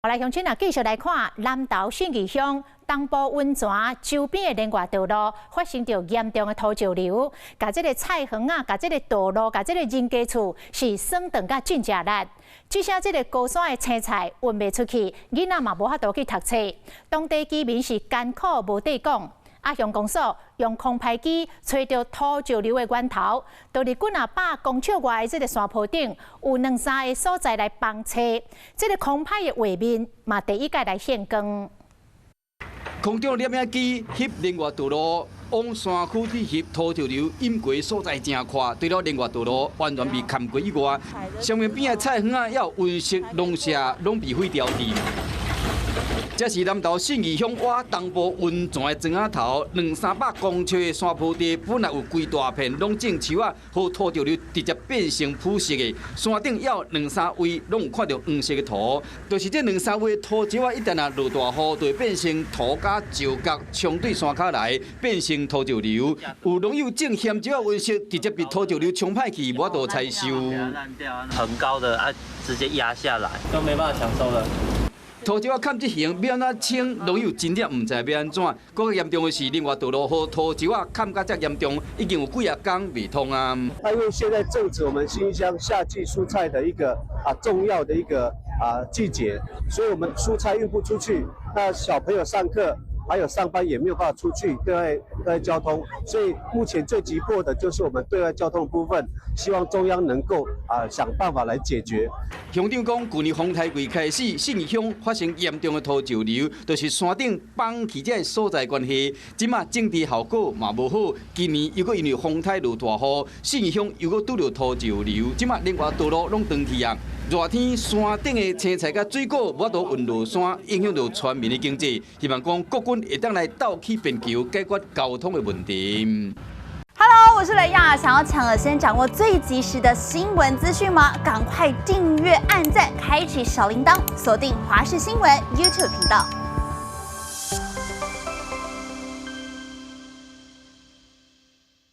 好来，乡亲啊，继续来看南投信义乡东部温泉周边的连外道路发生着严重的土石流，甲这个菜园啊，甲这个道路，甲这个人家厝是损断甲真正力。只剩这个高山的青菜运袂出去，囡仔嘛无法度去读册，当地居民是艰苦无地讲。啊，乡公所用空拍机找到土石流的源头，就伫几百公尺外的这个山坡顶，有2、3个所在来帮测。这个空拍的画面嘛，第一届来现光。空中摄影机翕另外道路，往山区去翕土石流淹过所在真快。除了另外道路完全被砍过以外，上面边的菜园啊，还有温室农舍拢被毁掉去。这是南投信义乡外东部温泉的庄仔头，2、300公尺的山坡地，本来有规大片拢种树啊，和土石流直接变成腐蚀的。山顶也有2、3位拢有看到黄色的土，就是这2、3位土石啊，一旦啊落大雨，就会变成土甲石角冲对山脚来，变成土石流。有农友种咸椒啊温室，直接被土石流冲歹去，无法度采收。很高的啊，直接压下来，都没办法抢收了。土石啊，看这形要安怎清，农友真正唔知要安怎。更加严重的是，另外道路和土石啊，看甲遮严重，已经有几啊天未通啊。因为现在正值我们新乡夏季蔬菜的一个重要的一个季节，所以我们蔬菜运不出去，那小朋友上课还有上班也没有办法出去，对外交通，所以目前最急迫的就是我们对外交通的部分，希望中央能够想办法来解决。乡长讲，去年风台季开始，信义乡发生严重的土石流，就是山顶放弃这个所在关系。即马整体效果嘛无好，今年又搁因为风台落大雨，信义乡又搁拄着土石流，即马另外道路拢断去啊。热天山顶的青菜甲水果无法度运落山，影响到村民的经济。希望讲国军会当来斗起便桥，解决交通的问题。Hello， 我是雷亚，想要抢先掌握最及时的新闻资讯吗？赶快订阅、按赞、开启小铃铛，锁定华视新闻 YouTube 频道。